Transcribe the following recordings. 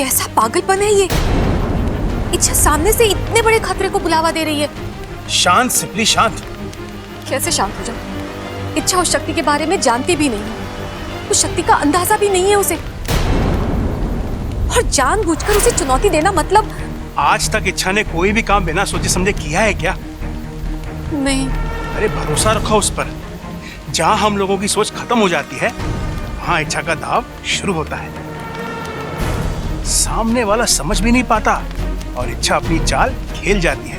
कैसा पागलपन है ये? इच्छा सामने से इतने बड़े खतरे को बुलावा दे रही है। शांत सिपली शांत। कैसे शांत हो जाऊं? इच्छा उस शक्ति के बारे में जानती भी नहीं है, उस शक्ति का अंदाजा भी नहीं है उसे, और जानबूझकर उसे चुनौती देना मतलब। आज तक इच्छा ने कोई भी काम बिना सोचे समझे किया है क्या? नहीं। अरे भरोसा रखो उस पर। जहां हम लोगों की सोच खत्म हो जाती है वहां इच्छा का दाव शुरू होता है। सामने वाला समझ भी नहीं पाता और इच्छा अपनी चाल खेल जाती है।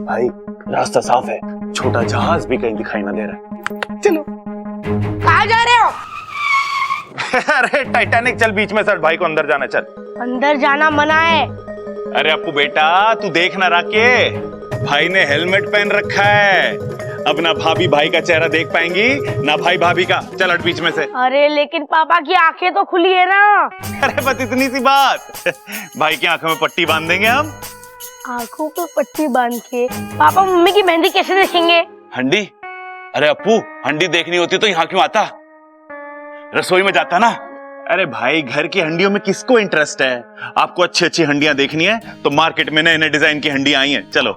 भाई रास्ता साफ है, छोटा जहाज भी कहीं दिखाई ना दे रहा है। चलो। कहाँ जा रहे हो? अरे टाइटैनिक चल, बीच में सर भाई को अंदर जाना, चल। अंदर जाना मना है। अरे अपू बेटा तू देख ना राके, भाई ने हेलमेट पहन रखा है, अब ना भाभी भाई का चेहरा देख पाएंगी ना भाई भाभी का। चल हट बीच में से। अरे लेकिन पापा की आंखें तो खुली है ना। अरे बस इतनी सी बात, भाई की आंखों में पट्टी बांध देंगे हम। आंखों पे पट्टी बांध के पापा मम्मी की मेहंदी कैसे देखेंगे? हंडी? अरे अपू हंडी देखनी होती तो यहाँ क्यों आता, रसोई में जाता ना। अरे भाई घर की हंडियों में किसको इंटरेस्ट है? आपको अच्छी अच्छी हंडियां देखनी है तो मार्केट में नए नए डिजाइन की हंडियां आई हैं, चलो।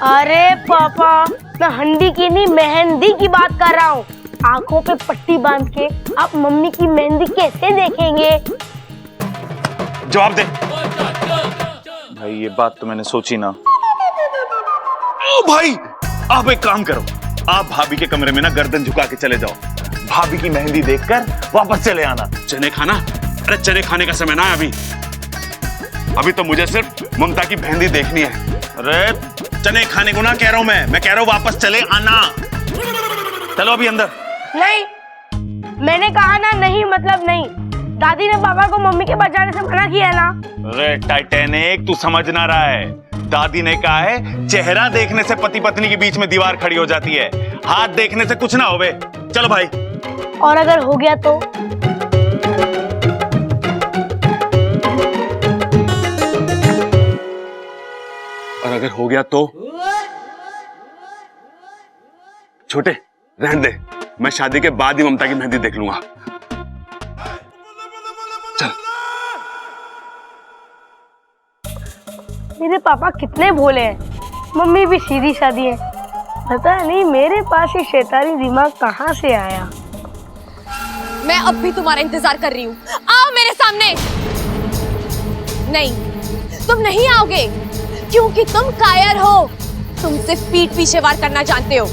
अरे पापा मैं हंडी की नहीं मेहंदी की बात कर रहा हूँ। आंखों पे पट्टी बांध के आप मम्मी की मेहंदी कैसे देखेंगे? जवाब दे भाई, ये बात तो मैंने सोची ना। ओ भाई आप एक काम करो, आप भाभी के कमरे में ना गर्दन झुका के चले जाओ, भाभी की मेहंदी देखकर वापस चले आना। चने खाना? अरे चने खाने का समय ना है अभी तो मुझे सिर्फ ममता की मेहंदी देखनी है। अरे चने खाने को ना कह रहा हूं मैं कह रहा हूं वापस चले आना। चलो अभी अंदर। नहीं, मैंने कहा ना नहीं मतलब नहीं। दादी ने पापा को मम्मी के बचाने से मना किया ना। अरे टाइटैनिक तू समझ ना रहा है, दादी ने कहा है चेहरा देखने से पति पत्नी के बीच में दीवार खड़ी हो जाती है, हाथ देखने से कुछ ना होवे। चलो भाई। और अगर हो गया तो? और अगर हो गया तो? छोटे रहने दे, मैं शादी के बाद ही ममता की मेहंदी देख लूंगा। चल। मेरे पापा कितने भोले हैं, मम्मी भी सीधी सादी है। पता नहीं मेरे पास ये शैतानी दिमाग कहाँ से आया। मैं अब भी तुम्हारा इंतजार कर रही हूँ, आओ मेरे सामने। नहीं, तुम नहीं आओगे क्योंकि तुम कायर हो। तुम सिर्फ पीठ पीछे वार करना जानते हो।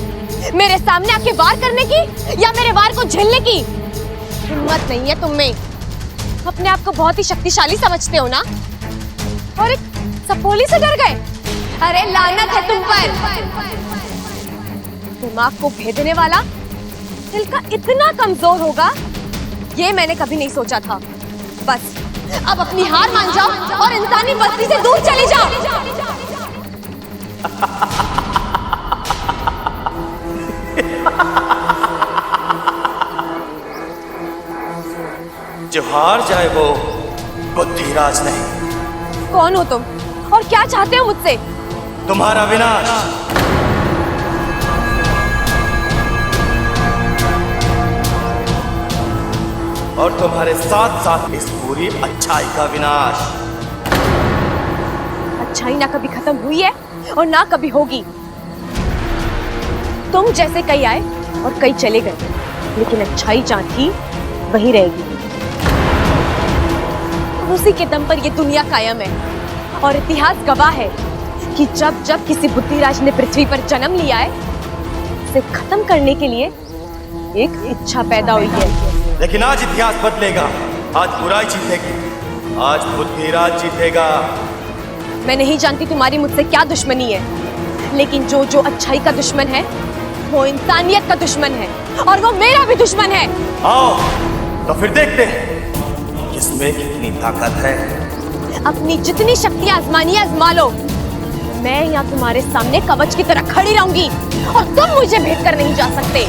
मेरे सामने आके वार करने की या मेरे वार को झेलने की हिम्मत नहीं है तुम में। अपने आप को बहुत ही शक्तिशाली समझते हो ना, और एक सपोली से डर गए। अरे लानत है तुम पर। दिमाग को भेदने वाला दिल का इतना कमजोर होगा ये मैंने कभी नहीं सोचा था। बस अब अपनी हार मान जाओ और इंसानी बस्ती से दूर चले जाओ। जो हार जाए वो बुद्धिराज नहीं। कौन हो तुम और क्या चाहते हो मुझसे? तुम्हारा विनाश। और तुम्हारे साथ साथ इस पूरी अच्छाई का विनाश। अच्छाई ना कभी खत्म हुई है और ना कभी होगी। तुम जैसे कई आए और कई चले गए, लेकिन अच्छाई जहाँ थी वही रहेगी। उसी के दम पर ये दुनिया कायम है और इतिहास गवाह है कि जब जब किसी बुद्धिराज ने पृथ्वी पर जन्म लिया है, इसे खत्म करने के लिए एक इच्छा पैदा हुई है। लेकिन आज इतिहास बदलेगा, आज बुराई जीतेगी, आज बुद्धिराज जीतेगा। मैं नहीं जानती तुम्हारी मुझसे क्या दुश्मनी है, लेकिन जो जो अच्छाई का दुश्मन है वो इंसानियत का दुश्मन है, और वो मेरा भी दुश्मन है। आओ तो फिर देखते हैं किसमें कितनी ताकत है। अपनी जितनी शक्ति आजमानी आजमा लो। मैं यहाँ तुम्हारे सामने कवच की तरह खड़ी रहूंगी और तुम मुझे भेद कर नहीं जा सकते।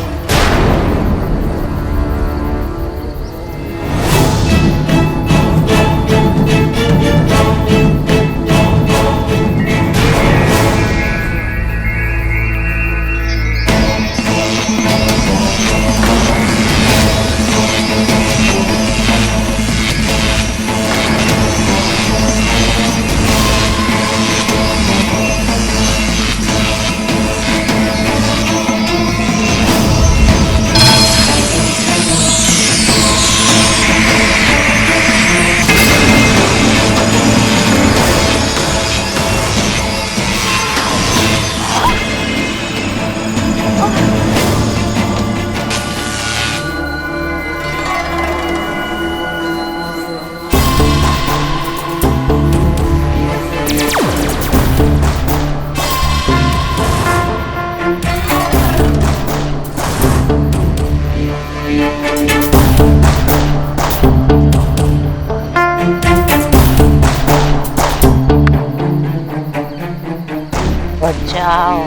जाओ।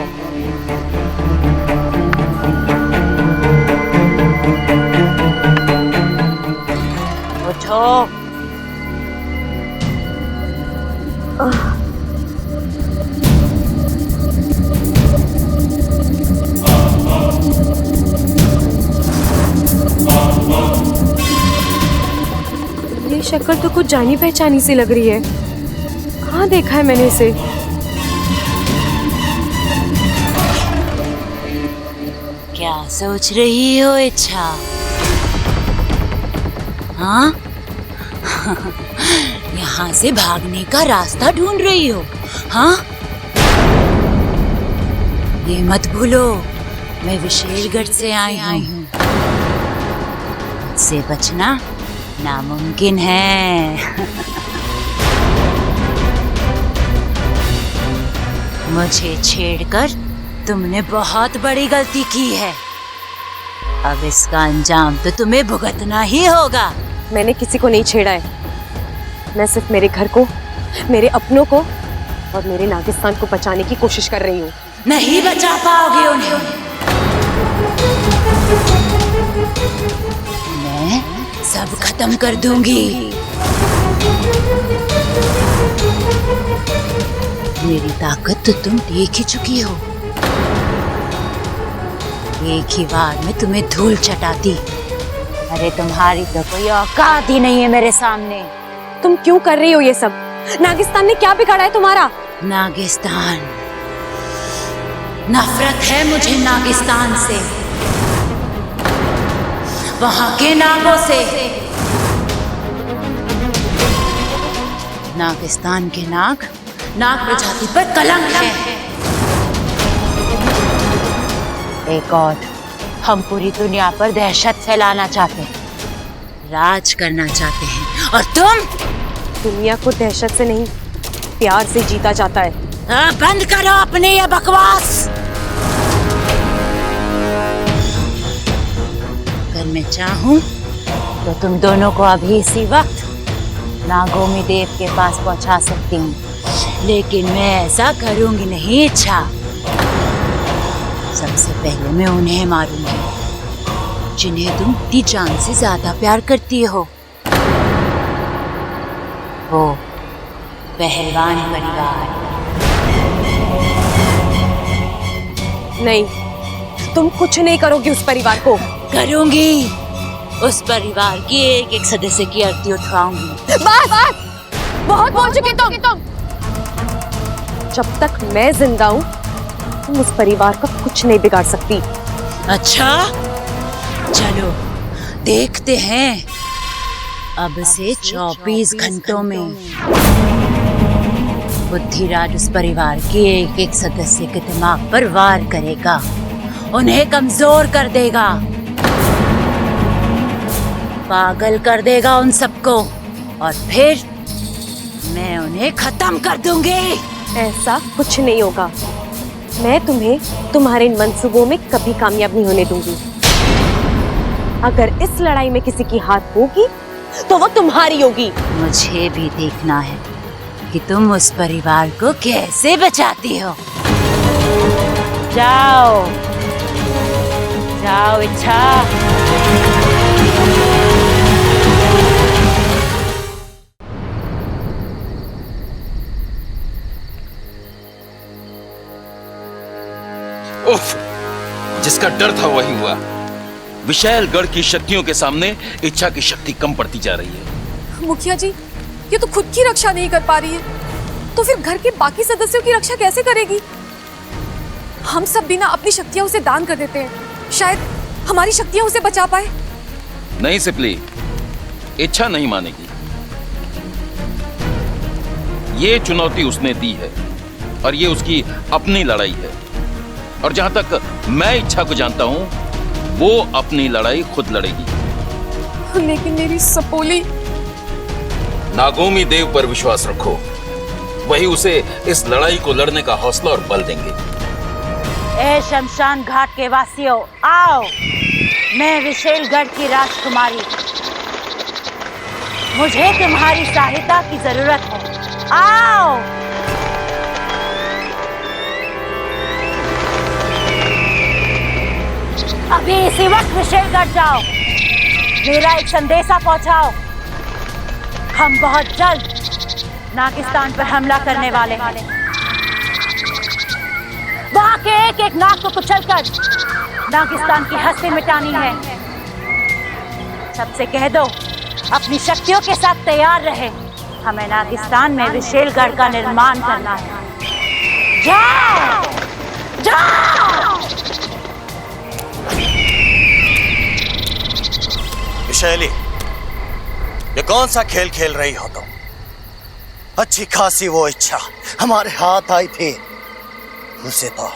उठो। ये शक्ल तो कुछ जानी पहचानी सी लग रही है। कहाँ देखा है मैंने इसे? क्या सोच रही हो इच्छा? हाँ? यहाँ से भागने का रास्ता ढूंढ रही हो? हाँ? ये मत भूलो, मैं विशेलगढ़ से आई हूँ। से बचना नामुमकिन है। मुझे छेड़कर तुमने बहुत बड़ी गलती की है। अब इसका अंजाम तो तुम्हें भुगतना ही होगा। मैंने किसी को नहीं छेड़ा है। मैं सिर्फ मेरे घर को, मेरे अपनों को और मेरे नागिस्तान को बचाने की कोशिश कर रही हूँ। नहीं बचा पाओगे उन्हें। मैं सब खत्म कर दूंगी। मेरी ताकत तो तुम देख ही चुकी हो। एक ही बार में तुम्हें धूल चटाती। अरे तुम्हारी तो कोई औकात ही नहीं है मेरे सामने। तुम क्यों कर रही हो ये सब? नागिस्तान ने क्या बिगाड़ा है तुम्हारा? नागिस्तान, नफरत है मुझे नागिस्तान से, वहां के नागों से। नागिस्तान के नाग प्रजाति पर कलंक है। एक और, हम पूरी दुनिया पर दहशत फैलाना चाहते हैं, राज करना चाहते हैं, और तुम? दुनिया को दहशत से नहीं, प्यार से जीता जाता है। बंद करो अपनी ये बकवास। अगर मैं चाहूं तो तुम दोनों को अभी इसी वक्त नागोमी देव के पास पहुंचा सकती हूँ, लेकिन मैं ऐसा करूंगी नहीं इच्छा। सबसे पहले मैं उन्हें मारूंगी जिन्हें तुम इतनी जान से ज्यादा प्यार करती हो। वो पहलवान परिवार। नहीं, तुम कुछ नहीं करोगी उस परिवार को। करूंगी। उस परिवार की एक एक सदस्य की आरती उठवाऊंगी। बस बहुत बोल चुके तुम। जब तक मैं जिंदा हूँ तुम उस परिवार का कुछ नहीं बिगाड़ सकती। अच्छा, चलो देखते हैं। अब से 24 घंटों में बुद्धिराज उस परिवार के एक एक सदस्य के दिमाग पर वार करेगा, उन्हें कमजोर कर देगा, पागल कर देगा उन सबको, और फिर मैं उन्हें खत्म कर दूंगी। ऐसा कुछ नहीं होगा। मैं तुम्हें तुम्हारे इन मंसूबों में कभी कामयाब नहीं होने दूंगी। अगर इस लड़ाई में किसी की हाथ होगी तो वो तुम्हारी होगी। मुझे भी देखना है कि तुम उस परिवार को कैसे बचाती हो। जाओ जाओ इच्छा। उफ, जिसका डर था वही हुआ। विशालगढ़ की शक्तियों के सामने इच्छा की शक्ति कम पड़ती जा रही है। मुखिया जी, ये तो खुद की रक्षा नहीं कर पा रही है, तो फिर घर के बाकी सदस्यों की रक्षा कैसे करेगी? हम सब बिना अपनी शक्तियां उसे दान कर देते हैं, शायद हमारी शक्तियां उसे बचा पाए। नहीं सिपली, इच्छा नहीं मानेगी। ये चुनौती उसने दी है और ये उसकी अपनी लड़ाई है, और जहां तक मैं इच्छा को जानता हूं, वो अपनी लड़ाई खुद लड़ेगी। लेकिन मेरी सपोली। नागोमी देव पर विश्वास रखो, वही उसे इस लड़ाई को लड़ने का हौसला और बल देंगे। ए शमशान घाट के वासियों, आओ। मैं विशेलगढ़ की राजकुमारी, मुझे तुम्हारी सहायता की जरूरत है। आओ। अभी इसी वक्त विशेलगढ़ जाओ, मेरा एक संदेशा पहुंचाओ। हम बहुत जल्द नागिस्तान पर हमला करने वाले हैं। वहां के एक एक नाग को कुचलकर नागिस्तान की हस्ती मिटानी है। सबसे कह दो अपनी शक्तियों के साथ तैयार रहे। हमें नागिस्तान में विशेलगढ़ का निर्माण करना है। जाओ जाओ। विशैली, ये कौन सा खेल खेल रही हो तुम? अच्छी खासी वो इच्छा हमारे हाथ आई थी, उसे तो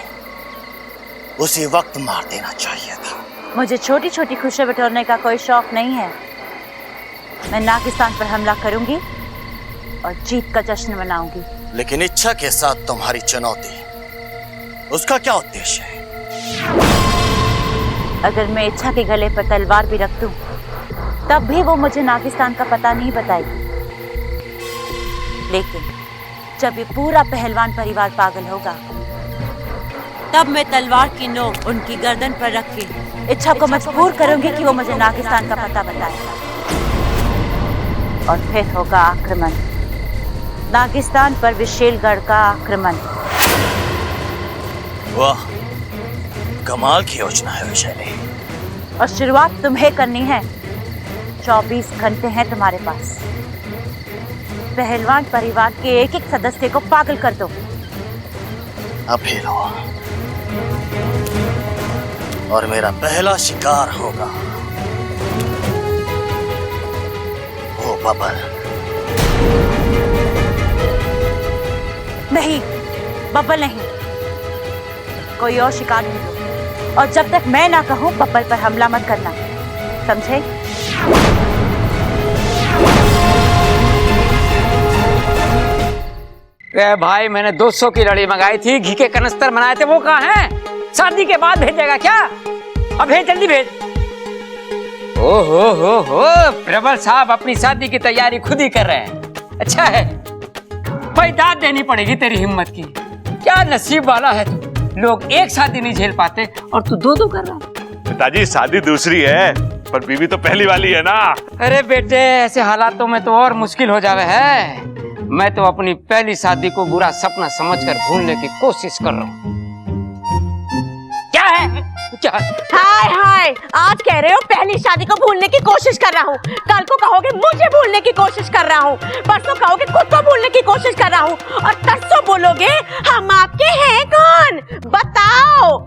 उसी वक्त मार देना चाहिए था। मुझे छोटी छोटी खुशियां बटोरने का कोई शौक नहीं है। मैं नागिस्तान पर हमला करूंगी और जीत का जश्न मनाऊंगी। लेकिन इच्छा के साथ तुम्हारी चुनौती, उसका क्या उद्देश्य है? अगर मैं इच्छा के गले पर तलवार भी रख दूं, तब भी वो मुझे नागिस्तान का पता नहीं बताएगी। लेकिन जब ये पूरा पहलवान परिवार पागल होगा, तब मैं तलवार की नोक उनकी गर्दन पर रख के इच्छा को मजबूर करूंगी कि वो मुझे नागिस्तान का पता बताए। और फिर होगा आक्रमण, नागिस्तान पर विशेलगढ़ का आक्रमण। वाह, कमाल की योजना है विशैली। और शुरुआत तुम्हें करनी है। 24 घंटे हैं तुम्हारे पास। पहलवान परिवार के एक एक सदस्य को पागल कर दो। अब फिर हो और मेरा पहला शिकार होगा वो बबल। नहीं, बब्बल नहीं, कोई और शिकार ढूंढो। और जब तक मैं ना कहूं बब्बल पर हमला मत करना, समझे? भाई मैंने 200 की लड़ी मंगाई थी, घी के कनस्तर बनाए थे, वो कहाँ हैं? शादी के बाद भेजेगा क्या? अब भेज, जल्दी भेज। हो प्रबल साहब अपनी शादी की तैयारी खुद ही कर रहे हैं। अच्छा है भाई, दाद देनी पड़ेगी तेरी हिम्मत की। क्या नसीब वाला है तू, लोग एक शादी नहीं झेल पाते और तू दो दो कर रहा है। पिताजी शादी दूसरी है, पर बीवी तो पहली वाली है ना। अरे बेटे, ऐसे हालातों में तो और मुश्किल हो जावे है। मैं तो अपनी पहली शादी को बुरा सपना समझकर भूलने की कोशिश कर रहा हूँ। क्या है? क्या? हाय हाय, आज कह रहे हो पहली शादी को भूलने की कोशिश कर रहा हूँ, कल को कहोगे मुझे भूलने की कोशिश कर रहा हूँ, परसों कहोगे खुद को भूलने की कोशिश कर रहा हूँ, और तरसों बोलोगे हम आपके हैं कौन? बताओ।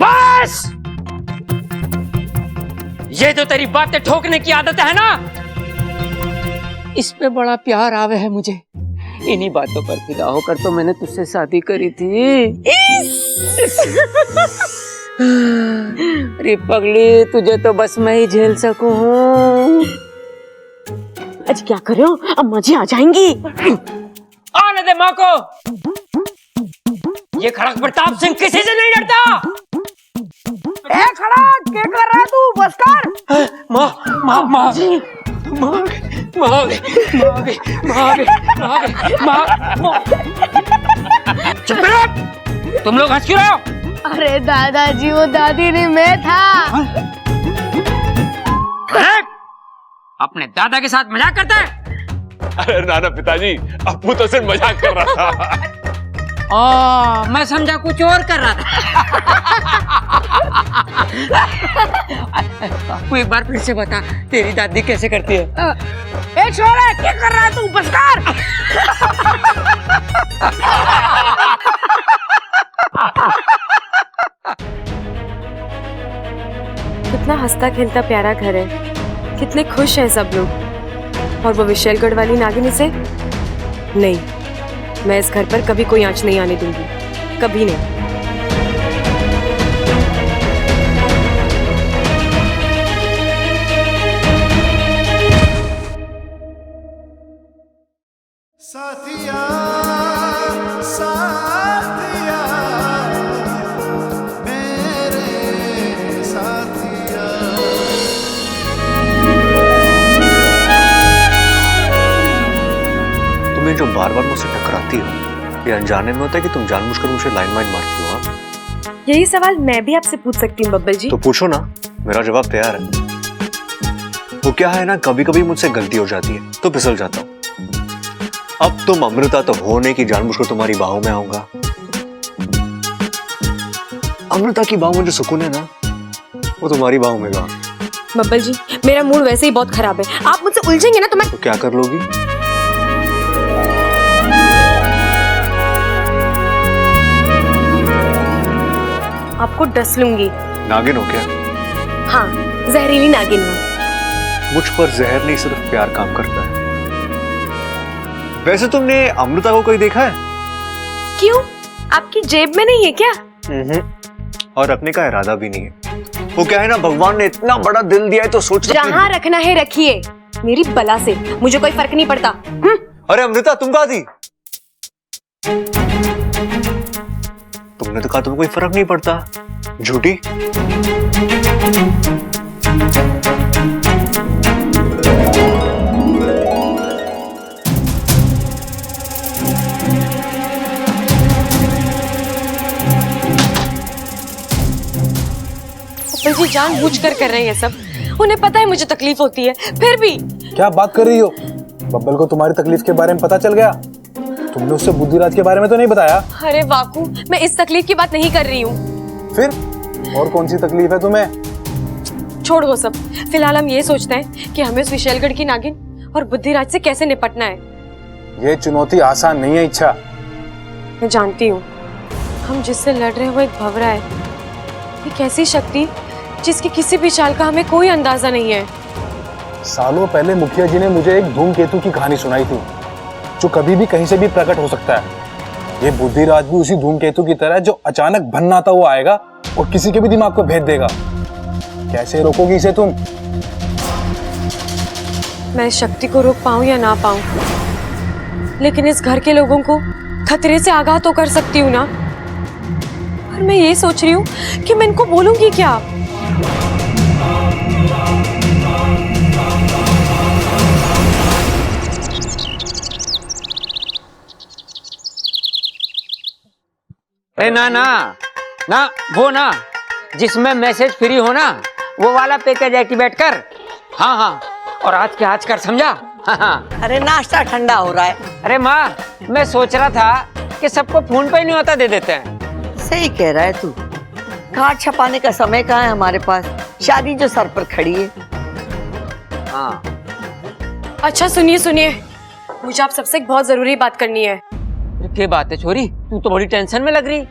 बस, ये तो तेरी बातें ठोकने की आदत है ना, इस पे बड़ा प्यार आवे है मुझे। इन्हीं बातों पर फिदा होकर तो मैंने तुझसे शादी करी थी। अरे पगली, तुझे तो बस मैं ही झेल सकूं। आज क्या कर रहे हो? अम्मा जी आ जाएंगी। आने दे माँ को। ये खड़क प्रताप सिंह किसी से नहीं डरता। ए खड़क, क्या कर रहा है तू? बस कर। माँ माँ माँ माँ चुप रहो। तुम लोग हंस क्यों रहे हो? अरे दादाजी, वो दादी नहीं, मैं था। अपने दादा के साथ मजाक करता है? अरे नाना पिताजी, अप्पू तो सिर्फ मजाक कर रहा था। मैं समझा कुछ और कर रहा था। तू एक बार फिर से बता, तेरी दादी कैसे करती है? ए छोरा, क्या कर रहा है तू? बस कर। कितना हंसता खेलता प्यारा घर है, कितने खुश हैं सब लोग। और वो विशेलगढ़ वाली नागिनी से नहीं, मैं इस घर पर कभी कोई आंच नहीं आने दूंगी, कभी नहीं। साथिया साथिया मेरे साथिया। तुम्हें जो बार बार मुझसे टकराती हो, ये अनजाने में होता है कि तुम जानबूझकर मुझे लाइन मारती हो? यही सवाल मैं भी आपसे पूछ सकती हूँ बब्बल जी। तो पूछो ना, मेरा जवाब तैयार है। वो क्या है ना, कभी कभी मुझसे गलती हो जाती है तो फिसल जाता हूँ। अब तुम अमृता तो हो नहीं कि जानबूझकर तुम्हारी बाहों में आऊंगा। अमृता की बाहों में जो सुकून है ना, वो तुम्हारी बाहों में कहाँ। बब्बल जी, मेरा मूड वैसे ही बहुत खराब है, आप मुझसे उलझेंगे ना तो मैं तो क्या कर लोगी? आपको डस लूंगी। नागिन हो क्या? हाँ, जहरीली नागिन हूँ। मुझ पर जहर नहीं, सिर्फ प्यार काम करता है। वैसे तुमने अमृता को कहीं देखा है? क्यों, आपकी जेब में नहीं है क्या? और रखने का इरादा भी नहीं है। वो क्या है ना, भगवान ने इतना बड़ा दिल दिया है तो सोच जहाँ रखना है रखिए, मेरी बला से मुझे कोई फर्क नहीं पड़ता। अरे अमृता, तुम कहाँ थी? तुमने तो कहा तुम्हें कोई फर्क नहीं पड़ता, झूठी। जी जानबूझकर कर रहे हैं ये सब, उन्हें पता है मुझे तकलीफ होती है, फिर भी। क्या बात कर रही हो? बब्बल को तुम्हारी तकलीफ के बारे में पता चल गया? तुमने उससे बुद्धिराज के बारे में तो नहीं बताया? अरे वाकू, मैं इस तकलीफ की बात नहीं कर रही हूँ। फिर और कौन सी तकलीफ है तुम्हें? छोड़ वो सब, फिलहाल हम ये सोचते हैं कि हमें उस विशैलगढ़ की नागिन और बुद्धिराज से कैसे निपटना है। ये चुनौती आसान नहीं है इच्छा। मैं जानती हूँ, हम जिससे लड़ रहे हैं वो एक भंवरा है, एक ऐसी शक्ति जिसकी किसी भी चाल का हमें कोई अंदाजा नहीं है। सालों पहले मुखिया जी ने मुझे एक धूमकेतु की कहानी सुनाई थी, जो कभी भी कहीं से भी प्रकट हो सकता है। ये बुद्धिराज भी उसी धूमकेतु की तरह, जो अचानक भन्नाता हुआ आएगा और किसी के भी दिमाग को भेद देगा। कैसे रोकोगी इसे तुम? मैं शक्ति को रोक पाऊं या ना पाऊं, लेकिन इस घर के लोगों को खतरे से आगाह तो कर सकती हूँ ना। और मैं ये सोच रही हूँ कि मैं इनको बोलूंगी क्या। ना ना ना, वो ना जिसमें मैसेज फ्री हो ना, वो वाला पैकेज एक्टिवेट कर। हाँ हाँ, और आज के आज कर, समझा? हाँ हाँ। अरे नाश्ता ठंडा हो रहा है। अरे माँ, मैं सोच रहा था कि सबको फोन पे नहीं होता दे देते हैं। सही कह रहा है तू, कार्ड छपाने का समय कहाँ है हमारे पास, शादी जो सर पर खड़ी है। हाँ। अच्छा सुनिए सुनिए, मुझे आप सबसे एक बहुत जरूरी बात करनी है। क्या बात है छोरी, तू तो बड़ी टेंशन में लग रही।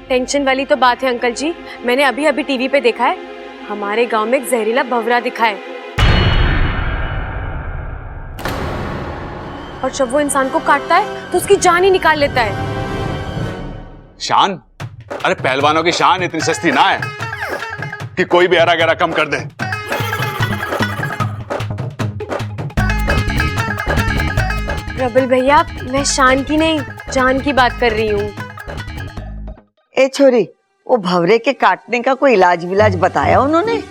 टेंशन वाली तो बात है अंकल जी, मैंने अभी अभी टीवी पे देखा है, हमारे गांव में एक जहरीला भंवरा दिखा है, और जब वो इंसान को काटता है तो उसकी जान ही निकाल लेता है। शान? अरे पहलवानों की शान इतनी सस्ती ना है कि कोई भी हरा गहरा कम कर दे। प्रबल भैया, मैं शान की नहीं, जान की बात कर रही हूँ। ए छोरी, वो भंवरे के काटने का कोई इलाज विलाज बताया उन्होंने?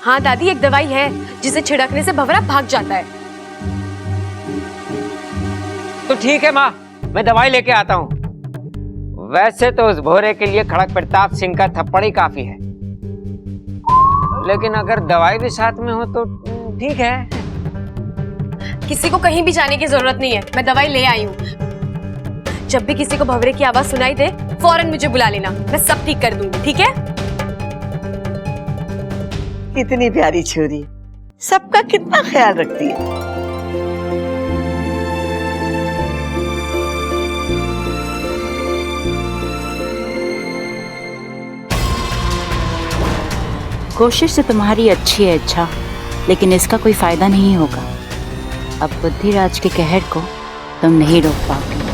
हाँ दादी, एक दवाई है जिसे छिड़कने से भंवरा भाग जाता है। तो ठीक है माँ, मैं दवाई लेके आता हूँ। वैसे तो उस भोरे के लिए खड़क प्रताप सिंह का थप्पड़ ही काफी है, लेकिन अगर दवाई भी साथ में हो तो ठीक है। किसी को कहीं भी जाने की जरूरत नहीं है, मैं दवाई ले आई हूँ। जब भी किसी को भंवरे की आवाज सुनाई दे, फौरन मुझे बुला लेना, मैं सब ठीक कर दूंगी, ठीक है? कितनी प्यारी छोरी, सबका कितना ख्याल रखती है। कोशिश तो तुम्हारी अच्छी है अच्छा, लेकिन इसका कोई फायदा नहीं होगा। अब बुद्धिराज के कहर को तुम नहीं रोक पाओगे।